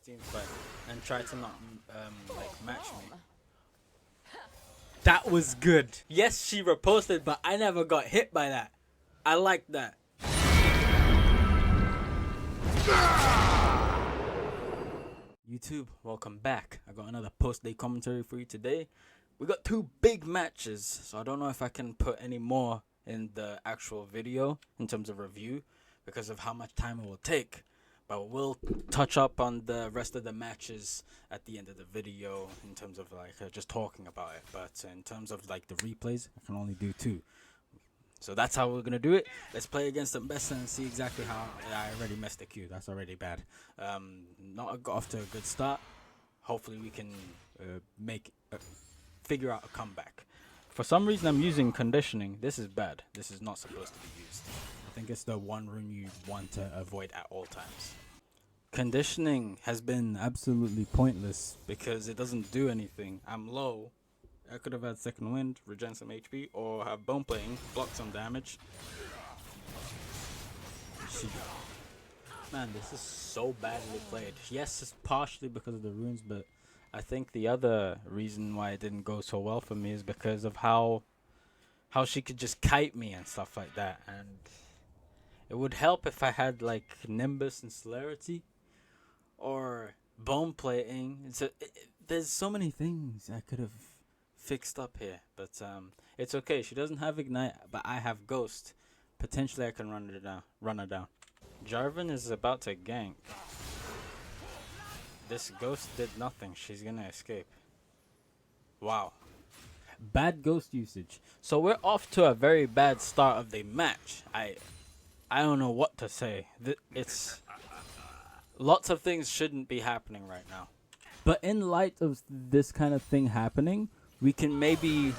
team fight and try to not like match me. That was good. Yes, she reposted, but I never got hit by that. I like that. YouTube, welcome back. I got another post-day commentary for you today. We got two big matches, so I don't know if I can put any more in the actual video in terms of review because of how much time it will take. But we'll touch up on the rest of the matches at the end of the video in terms of like just talking about it. But in terms of like the replays, I can only do two. So that's how we're gonna do it. Let's play against Ambessa and see exactly how. I already messed the queue. That's already bad. Not got off to a good start. Hopefully we can figure out a comeback. For some reason I'm using conditioning. This is bad. This is not supposed to be used. I think it's the one rune you want to avoid at all times. Conditioning has been absolutely pointless because it doesn't do anything. I'm low. I could have had second wind, regen some HP, or have bone plating, block some damage. Man, this is so badly played. Yes, it's partially because of the runes, but I think the other reason why it didn't go so well for me is because of how she could just kite me and stuff like that. And it would help if I had like Nimbus and Celerity or bone plating. There's so many things I could have fixed up here, but it's okay. She doesn't have Ignite, but I have Ghost. Potentially I can run her down. Jarvan is about to gank. This Ghost did nothing. She's gonna escape. Wow. Bad Ghost usage. So we're off to a very bad start of the match. I don't know what to say. It's lots of things shouldn't be happening right now. But in light of this kind of thing happening, we can maybe...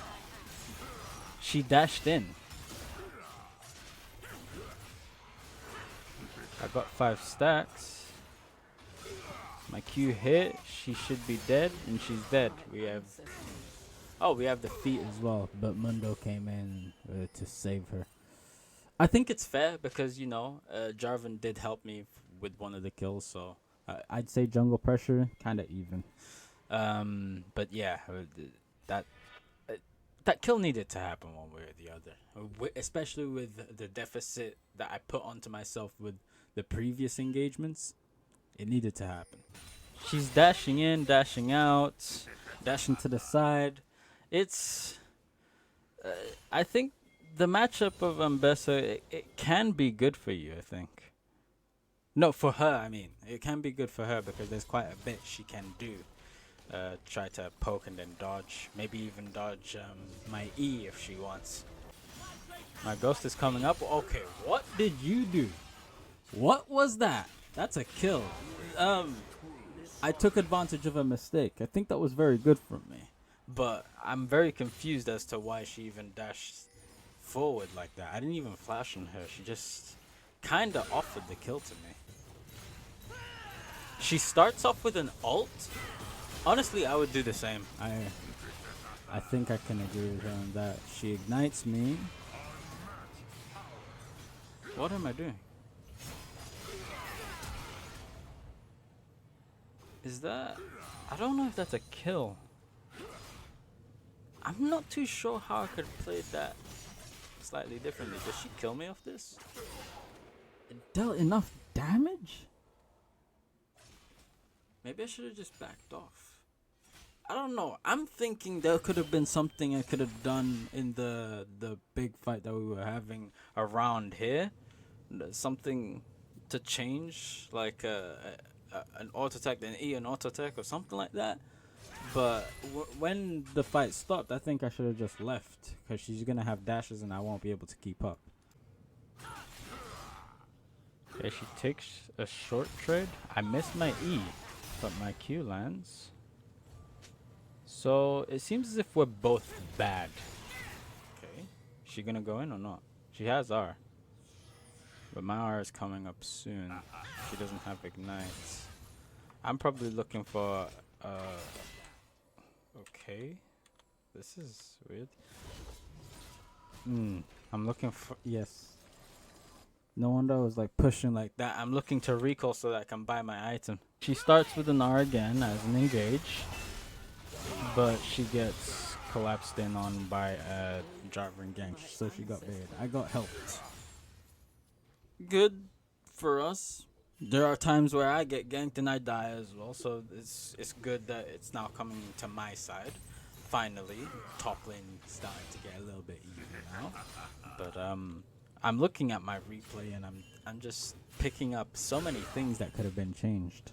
She dashed in. I got 5 stacks. My Q hit. She should be dead, and she's dead. We have... Oh, we have the feet as well, but Mundo came in to save her. I think it's fair because, you know, Jarvan did help me with one of the kills, so I'd say jungle pressure, kind of even. But yeah, that kill needed to happen one way or the other, especially with the deficit that I put onto myself with the previous engagements. It needed to happen. She's dashing in, dashing out, dashing to the side. It's... I think the matchup of Ambessa, it can be good for you, I think. No, for her, I mean. It can be good for her because there's quite a bit she can do. Try to poke and then dodge. Maybe even dodge my E if she wants. My Ghost is coming up. Okay, what did you do? What was that? That's a kill. I took advantage of a mistake. I think that was very good for me. But I'm very confused as to why she even dashed forward like that. I didn't even flash on her. She just kind of offered the kill to me. She starts off with an ult. Honestly, I would do the same. I think I can agree with her on that. She ignites me. What am I doing? Is that... I don't know if that's a kill. I'm not too sure how I could play that slightly differently. Does she kill me off this? It dealt enough damage? Maybe I should have just backed off. I don't know. I'm thinking there could have been something I could have done in the big fight that we were having around here. Something to change, like an auto attack, then E an auto attack or something like that. But when the fight stopped, I think I should have just left because she's gonna have dashes and I won't be able to keep up. Okay, she takes a short trade. I missed my E, but my Q lands. So it seems as if we're both bad. Okay, is she gonna go in or not? She has R, but my R is coming up soon. She doesn't have ignites. I'm probably looking for okay, this is weird. I'm looking for... Yes. No wonder I was like pushing like that. I'm looking to recall so that I can buy my item. She starts with an R again as an engage, but she gets collapsed in on by a Jarvan gank, so she got baited. I got helped. Good for us. There are times where I get ganked and I die as well, so it's good that it's now coming to my side. Finally, top lane starting to get a little bit even now. But I'm looking at my replay and I'm just picking up so many things that could have been changed.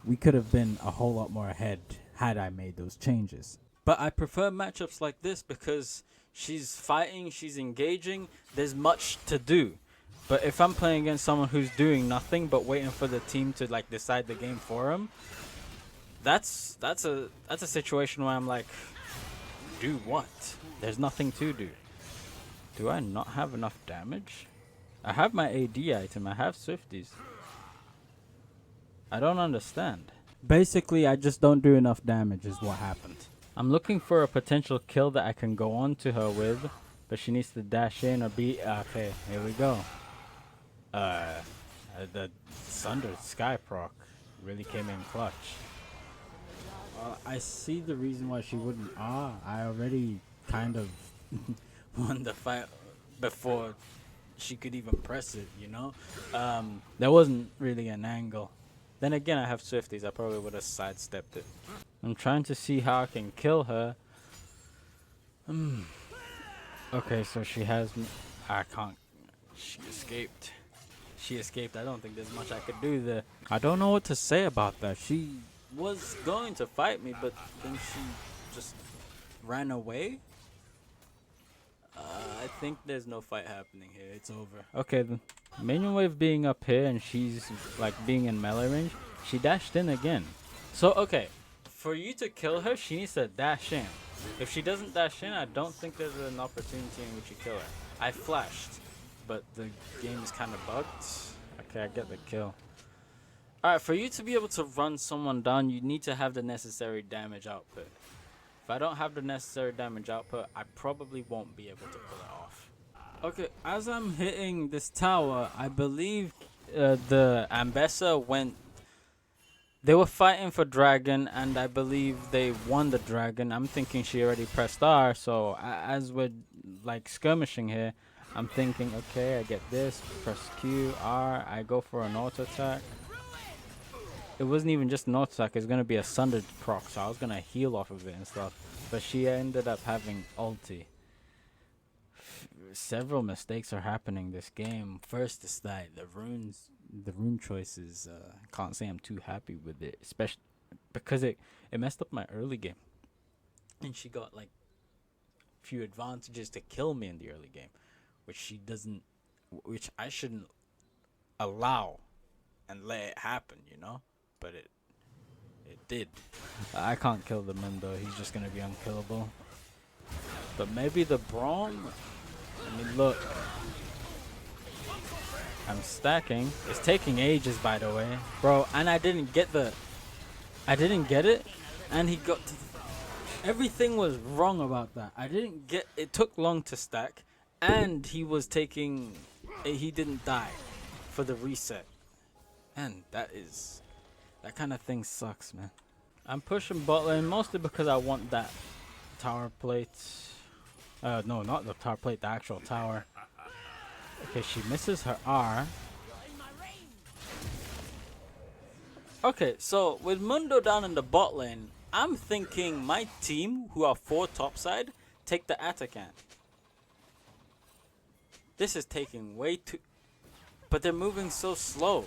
We could have been a whole lot more ahead had I made those changes. But I prefer matchups like this because she's fighting, she's engaging, there's much to do. But if I'm playing against someone who's doing nothing but waiting for the team to like decide the game for him, that's a situation where I'm like, do what? There's nothing to do. Do I not have enough damage? I have my AD item, I have Swifties. I don't understand. Basically, I just don't do enough damage is what happened. I'm looking for a potential kill that I can go on to her with, but she needs to dash in or be... Okay, here we go. The Sundered Sky proc really came in clutch. I see the reason why she wouldn't. I already kind of won the fight before she could even press it, you know? There wasn't really an angle. Then again, I have Swifties. I probably would have sidestepped it. I'm trying to see how I can kill her. Okay, so she has me. I can't. She escaped. She escaped. I don't think there's much I could do there. I don't know what to say about that. She was going to fight me, but then she just ran away. I think there's no fight happening here. It's over. Okay, the minion wave being up here and she's like being in melee range. She dashed in again. So, okay. For you to kill her, she needs to dash in. If she doesn't dash in, I don't think there's an opportunity in which you kill her. I flashed, but the game is kind of bugged. Okay, I get the kill. Alright, for you to be able to run someone down, you need to have the necessary damage output. If I don't have the necessary damage output, I probably won't be able to pull it off. Okay, as I'm hitting this tower, I believe the Ambessa went... They were fighting for dragon, and I believe they won the dragon. I'm thinking she already pressed R, so as we're like skirmishing here, I'm thinking, okay, I get this, press Q, R, I go for an auto attack. It wasn't even just an auto attack, it was going to be a Sundered proc, so I was going to heal off of it and stuff. But she ended up having ulti. Several mistakes are happening this game. First is that the rune choices, can't say I'm too happy with it, especially because it messed up my early game. And she got like few advantages to kill me in the early game, which she doesn't, which I shouldn't allow and let it happen, you know? But it did. I can't kill the Mundo, he's just gonna be unkillable. But maybe the Braum. I mean, look. I'm stacking. It's taking ages, by the way. Bro, and I didn't get it. And he got to everything was wrong about that. I didn't get it. Took long to stack. And he was taking... He didn't die for the reset. And that kind of thing sucks, man. I'm pushing bot lane mostly because I want that tower plate. No, not the tower plate, the actual tower. Okay, she misses her R. Okay, so with Mundo down in the bot lane, I'm thinking my team, who are 4 topside, take the Atakan. This is taking way too... But they're moving so slow.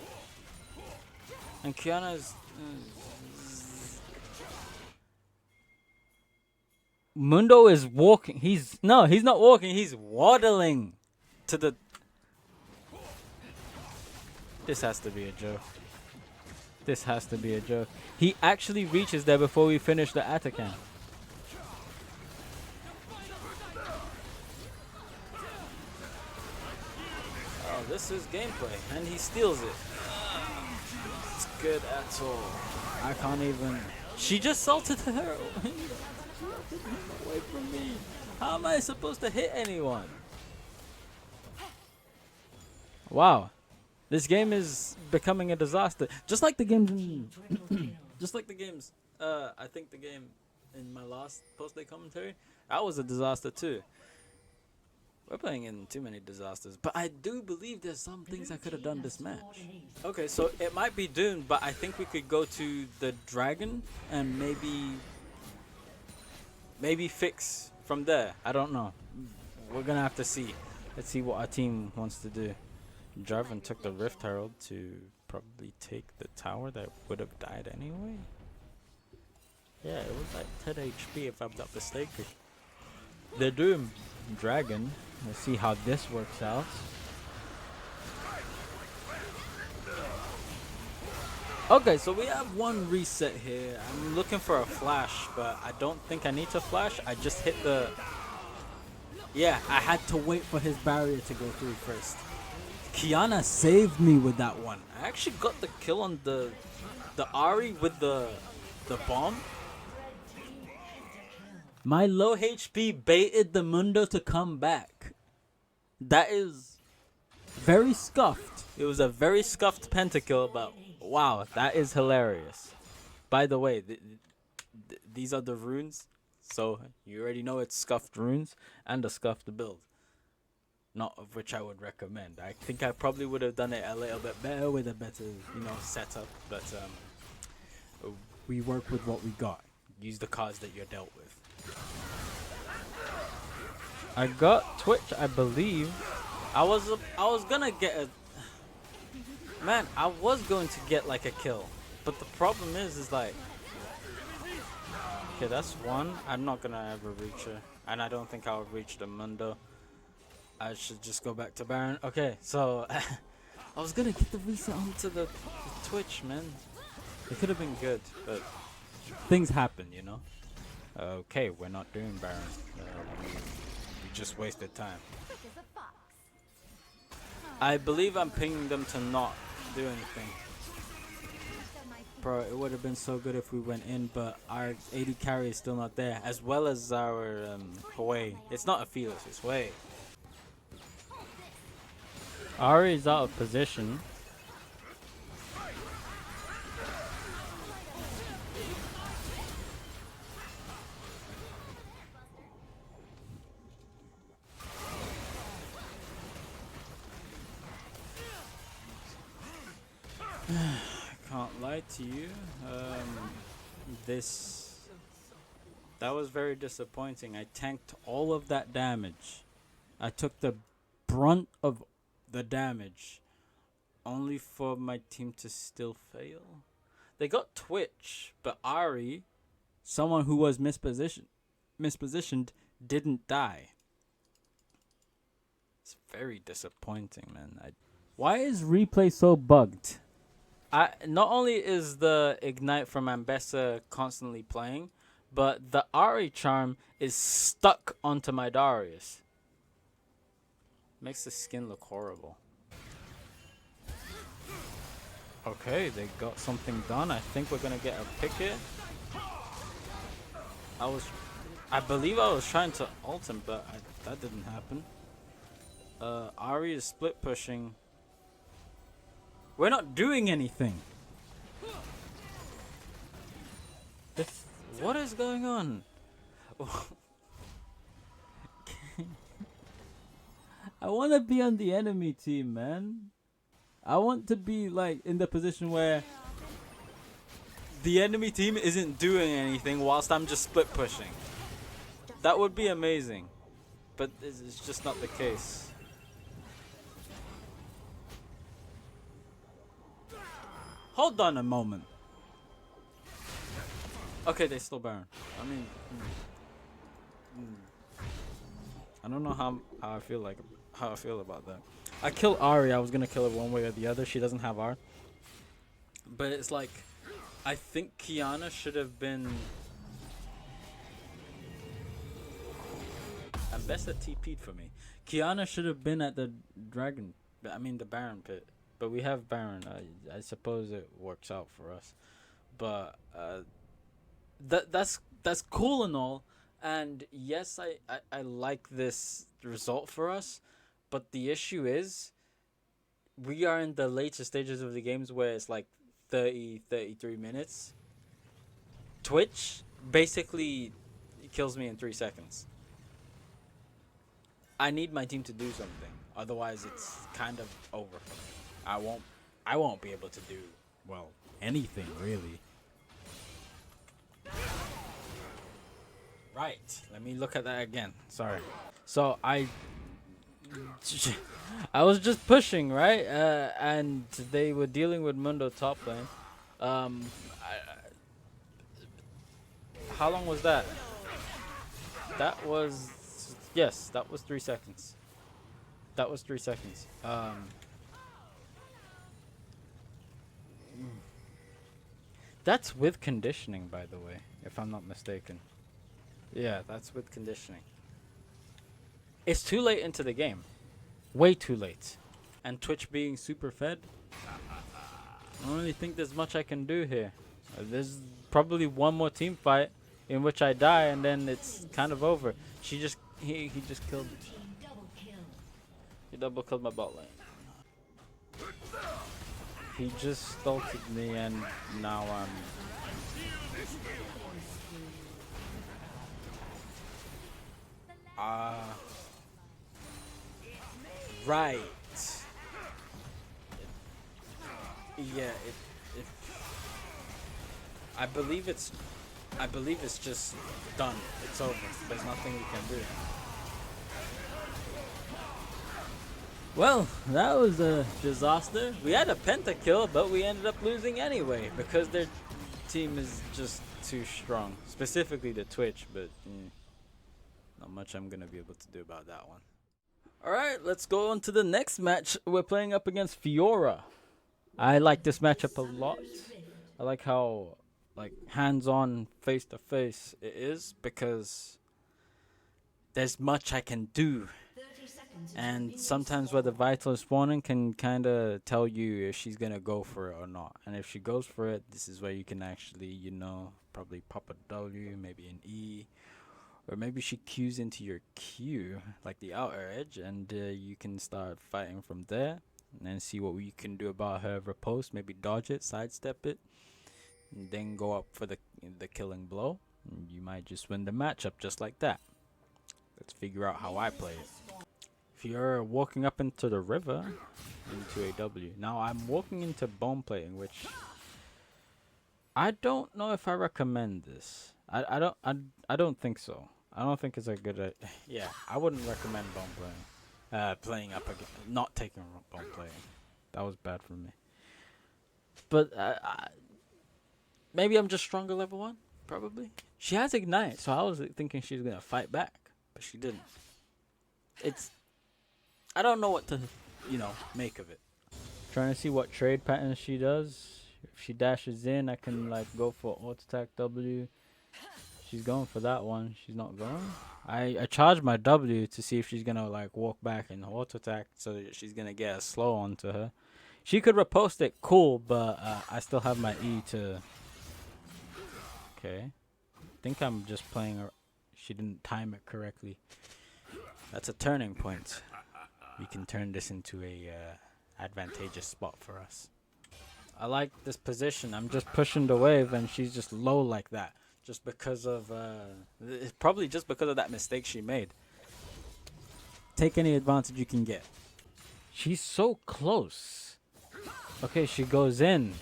And Kiana's... Mundo is walking. He's not walking. He's waddling to the... This has to be a joke. This has to be a joke. He actually reaches there before we finish the Atakan. Oh, this is gameplay. And he steals it. It's good at all. I can't even... She just salted her away from me. How am I supposed to hit anyone? Wow. This game is becoming a disaster. Just like the games just like the games I think the game in my last post day commentary, that was a disaster too. We're playing in too many disasters, but I do believe there's some things I could have done this match. Okay, so it might be doomed, but I think we could go to the dragon and maybe fix from there. I don't know. We're gonna have to see. Let's see what our team wants to do. Jarvan took the Rift Herald to probably take the tower that would have died anyway. Yeah, it was like 10 HP if I'm not mistaken. They're doing dragon. Let's see how this works out. Okay, so we have one reset here. I'm looking for a flash, but I don't think I need to flash. I just hit the... Yeah, I had to wait for his barrier to go through first. Kiana saved me with that one. I actually got the kill on the Ahri with the bomb. My low HP baited the Mundo to come back. That is very scuffed. It was a very scuffed pentakill, but wow, that is hilarious. By the way, these are the runes, so you already know it's scuffed runes and a scuffed build. Not of which I would recommend. I think I probably would have done it a little bit better with a better, setup. But we work with what we got. Use the cards that you're dealt with. I got Twitch, I believe. I was gonna get a... Man, I was going to get like a kill. But the problem is like... Okay, that's one. I'm not gonna ever reach her. And I don't think I'll reach the Mundo. I should just go back to Baron. Okay, so I was gonna get the reset onto the Twitch, man. It could have been good, but things happen, you know. Okay, we're not doing Baron. We just wasted time. I believe I'm pinging them to not do anything. Bro, it would have been so good if we went in, but our AD carry is still not there, as well as our Hwei. It's not a Felix, it's Hwei. Ahri is out of position. I can't lie to you. That was very disappointing. I tanked all of that damage. I took the brunt of the damage only for my team to still fail. They got Twitch, but Ahri, someone who was mispositioned, didn't die. It's very disappointing, man. Why is replay so bugged? Not only is the Ignite from Ambessa constantly playing, but the Ahri charm is stuck onto my Darius. Makes the skin look horrible. Okay, they got something done. I think we're gonna get a pick here. I believe I was trying to ult him, but that didn't happen. Ahri is split pushing. We're not doing anything. What is going on? I want to be on the enemy team, man. I want to be like in the position where the enemy team isn't doing anything whilst I'm just split pushing. That would be amazing. But it's just not the case. Hold on a moment. Okay, they still Baron. I mean, I don't know how I feel about that. I killed Ahri. I was gonna kill her one way or the other. She doesn't have R. But it's like, I think Kiana should have been. Ambessa TP'd for me. Kiana should have been at the dragon. I mean the Baron pit. But we have Baron. I suppose it works out for us. But that's cool and all. And yes, I like this result for us. But the issue is, we are in the later stages of the games where it's like 30, 33 minutes. Twitch basically kills me in 3 seconds. I need my team to do something, otherwise it's kind of over for me. I won't be able to do, well, anything really. Right. Let me look at that again. Sorry. So I was just pushing, right? And they were dealing with Mundo top lane. How long was that? That was, yes, that was 3 seconds. That was 3 seconds. That's with conditioning, by the way, if I'm not mistaken. Yeah, that's with conditioning. It's too late into the game. Way too late. And Twitch being super fed, I don't really think there's much I can do here. There's probably one more team fight in which I die, and then it's kind of over. He just killed. He double killed my bot lane. He just stulted me, and now I'm. Right. Yeah. I believe it's just done. It's over. There's nothing we can do. Well, that was a disaster. We had a Penta kill, but we ended up losing anyway because their team is just too strong. Specifically the Twitch, but not much I'm gonna be able to do about that one. Alright, let's go on to the next match. We're playing up against Fiora. I like this matchup a lot. I like how hands-on, face-to-face it is, because there's much I can do. And sometimes where the Vital is spawning can kind of tell you if she's going to go for it or not. And if she goes for it, this is where you can actually, probably pop a W, maybe an E. Or maybe she Qs into your Q, like the outer edge, and you can start fighting from there. And then see what you can do about her riposte. Maybe dodge it, sidestep it, and then go up for the killing blow. And you might just win the matchup just like that. Let's figure out how I play it. Fiora walking up into the river, into a W. Now I'm walking into bone plating, which I don't know if I recommend this. I don't think so. I don't think it's a good yeah, I wouldn't recommend bone plating. Playing up again, not taking bone plating. That was bad for me. But maybe I'm just stronger level 1, probably. She has ignite, so I was thinking she's gonna fight back, but she didn't. I don't know what to, make of it. Trying to see what trade patterns she does. If she dashes in, I can go for auto attack W. She's going for that one. She's not going. I charged my W to see if she's gonna walk back and auto attack, so that she's gonna get a slow onto her. She could repost it, cool, but I still have my E to. Okay, I think I'm just playing. She didn't time it correctly. That's a turning point. We can turn this into a advantageous spot for us. I like this position. I'm just pushing the wave, and she's just low like that. Just because of probably just because of that mistake she made. Take any advantage you can get. She's so close. Okay, she goes in.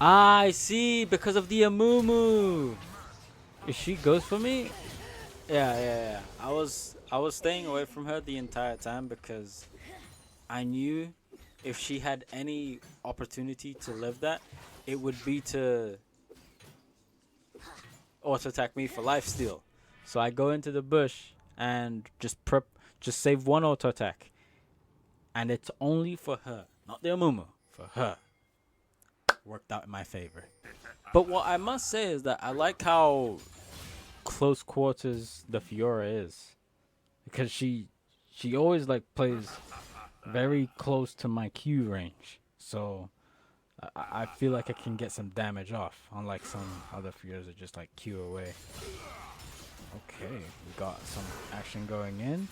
I see, because of the Amumu. If she goes for me, yeah. I was staying away from her the entire time because I knew if she had any opportunity to live that, it would be to auto attack me for lifesteal. So I go into the bush and just save one auto attack, and it's only for her, not the Amumu, for her. Worked out in my favor. But what I must say is that I like how close quarters the Fiora is, because she always plays very close to my Q range, so I feel like I can get some damage off, unlike some other Fioras that just Q away. Okay, we got some action going in.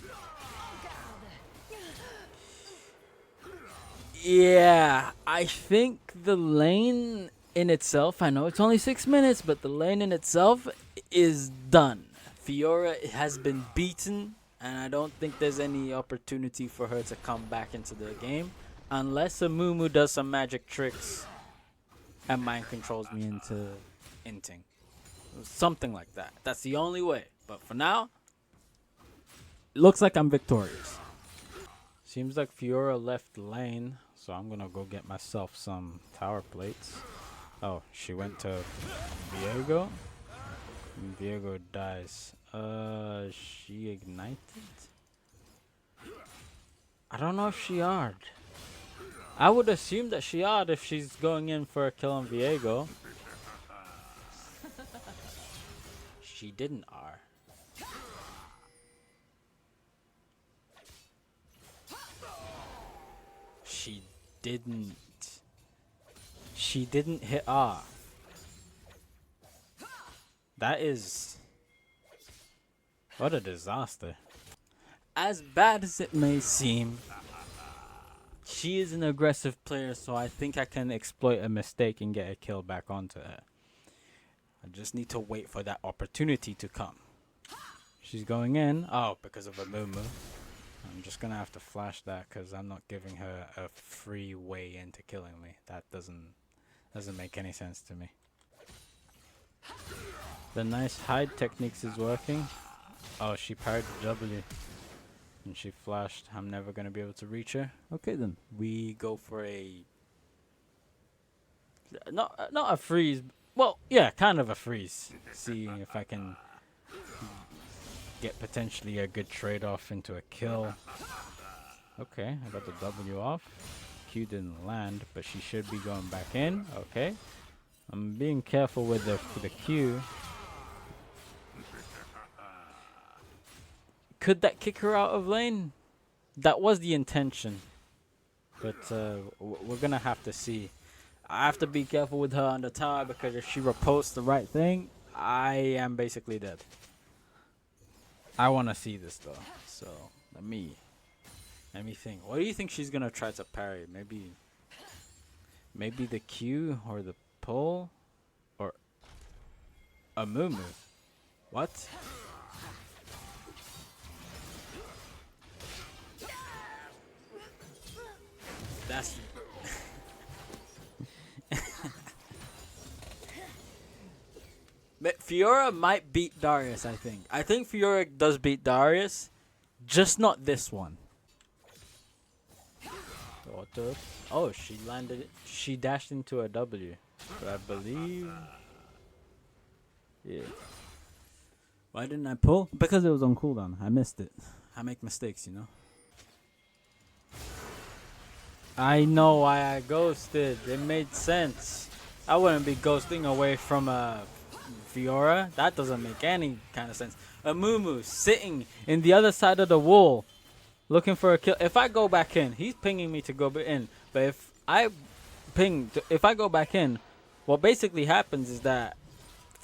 Yeah, I think the lane in itself, I know it's only 6 minutes, but the lane in itself is done. Fiora has been beaten, and I don't think there's any opportunity for her to come back into the game unless a Mumu does some magic tricks and mind controls me into inting. Something like that. That's the only way. But for now, it looks like I'm victorious. Seems like Fiora left lane, so I'm gonna go get myself some tower plates. Oh, she went to Viego. Viego dies. She ignited? I don't know if she R'd. I would assume that she R'd if she's going in for a kill on Viego. She didn't R. She didn't. She didn't hit R. That is... What a disaster. As bad as it may seem, she is an aggressive player, so I think I can exploit a mistake and get a kill back onto her. I just need to wait for that opportunity to come. She's going in. Oh, because of a Mumu. I'm just gonna have to flash that because I'm not giving her a free way into killing me. That doesn't make any sense to me. The nice hide techniques is working. Oh, she parried the W. And she flashed. I'm never gonna be able to reach her. Okay then. We go for a... Not a freeze. Well, yeah, kind of a freeze. Seeing if I can get potentially a good trade-off into a kill. Okay, I got the W off. Q didn't land, but she should be going back in. Okay. I'm being careful with the Q. Could that kick her out of lane? That was the intention. But we're going to have to see. I have to be careful with her on the tower because if she reposts the right thing, I am basically dead. I want to see this though. So let me think. What do you think she's going to try to parry? Maybe the Q or the pull or a Mumu. What? That's Fiora might beat Darius, I think. I think Fiora does beat Darius, just not this one. Auto. Oh, she landed it. She dashed into a W. But I believe... Yeah. Why didn't I pull? Because it was on cooldown. I missed it. I make mistakes, you know. I know why I ghosted. It made sense. I wouldn't be ghosting away from a Fiora. That doesn't make any kind of sense. A Mumu sitting in the other side of the wall looking for a kill. If I go back in, he's pinging me to go in. But if I go back in, what basically happens is that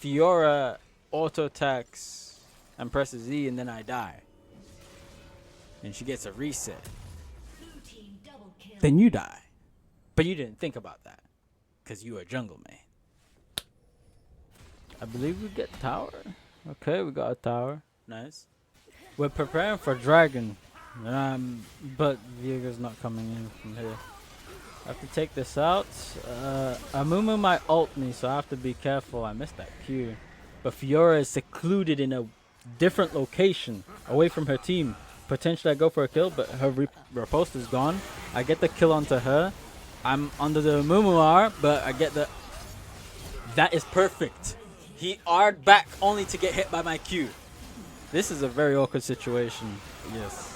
Fiora auto attacks and presses E and then I die. And she gets a reset. Then you die. But you didn't think about that. Because you are jungle man. I believe we get tower. Okay, we got a tower. Nice. We're preparing for dragon. But Viego's not coming in from here. I have to take this out. Amumu might ult me, so I have to be careful. I missed that Q. But Fiora is secluded in a different location, away from her team. Potentially I go for a kill, but her riposte is gone. I get the kill onto her. I'm under the Amumu R, but I get the... That is perfect. He R'd back only to get hit by my Q. This is a very awkward situation. Yes.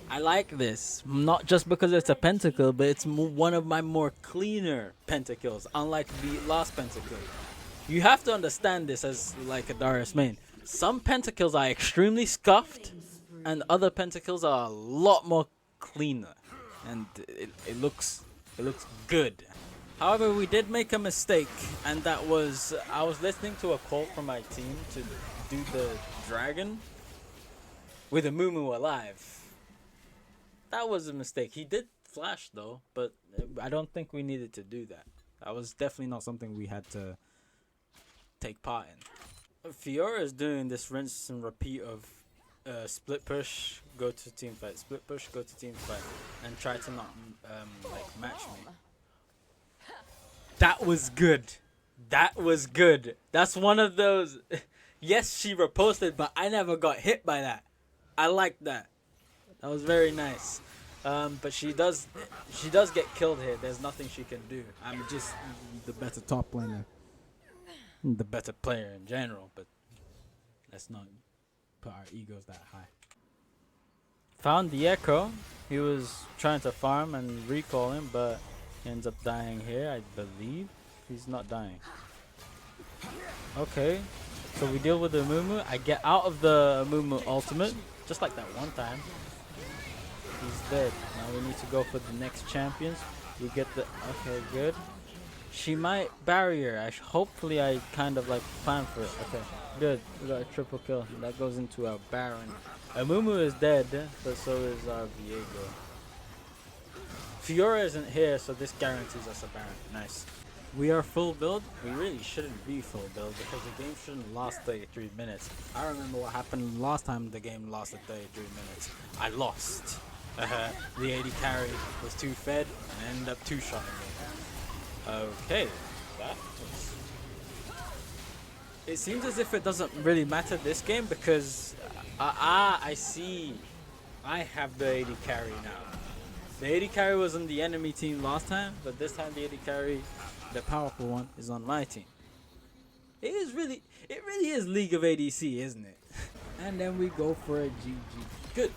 I like this. Not just because it's a pentakill, but it's one of my more cleaner pentakills, unlike the last pentakill. You have to understand this as like a Darius main. Some pentakills are extremely scuffed, and other pentakills are a lot more cleaner. And it looks good. However, we did make a mistake, and that was I was listening to a call from my team to do the dragon with a Mumu alive. That was a mistake. He did slash though, but I don't think we needed to do that. That was definitely not something we had to take part in. Fiora is doing this rinse and repeat of split push, go to team fight, split push, go to team fight, and try to not like match me. That was good. That was good. That's one of those. Yes, she reposted, but I never got hit by that. I like that. That was very nice. But she does get killed here. There's nothing she can do. I'm just the better top laner, the better player in general. But let's not put our egos that high. Found the echo. He was trying to farm and recall him, but he ends up dying here, I believe. He's not dying. Okay, so we deal with the Mumu. I get out of the Mumu ultimate, just like that one time. He's dead. Now we need to go for the next champions. We get the... Okay, good. She might barrier. Hopefully I kind of like plan for it. Okay, good. We got a triple kill. That goes into our Baron. Mumu is dead, but so is our Viego. Fiora isn't here, so this guarantees us a Baron. Nice. We are full build. We really shouldn't be full build because the game shouldn't last 33 minutes. I remember what happened last time the game lasted 33 minutes. I lost. The AD carry was too fed and ended up two-shotting me. Okay. That was... It seems as if it doesn't really matter this game because I see I have the AD carry now. The AD carry was on the enemy team last time, but this time the AD carry, the powerful one, is on my team. It really is League of ADC, isn't it? And then we go for a GG. Good.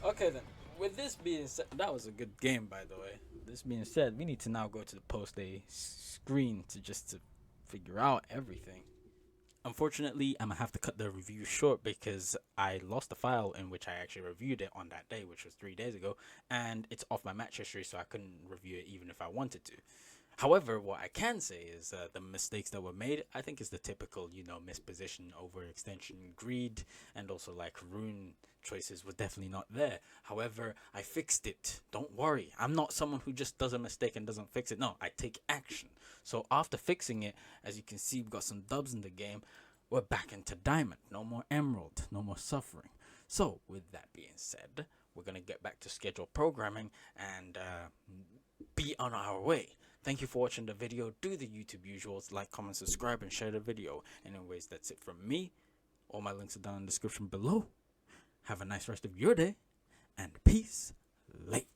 Okay then, with this being said, that was a good game by the way. This being said, we need to now go to the post-A screen to figure out everything. Unfortunately, I'm gonna have to cut the review short because I lost the file in which I actually reviewed it on that day, which was 3 days ago, and it's off my match history, so I couldn't review it even if I wanted to. However, what I can say is the mistakes that were made, I think is the typical, misposition, overextension, greed, and also like rune choices were definitely not there. However, I fixed it. Don't worry. I'm not someone who just does a mistake and doesn't fix it. No, I take action. So after fixing it, as you can see, we've got some dubs in the game. We're back into diamond. No more emerald. No more suffering. So with that being said, we're going to get back to scheduled programming and be on our way. Thank you for watching the video. Do the YouTube usuals, like, comment, subscribe, and share the video. Anyways, that's it from me. All my links are down in the description below. Have a nice rest of your day, and peace. Late.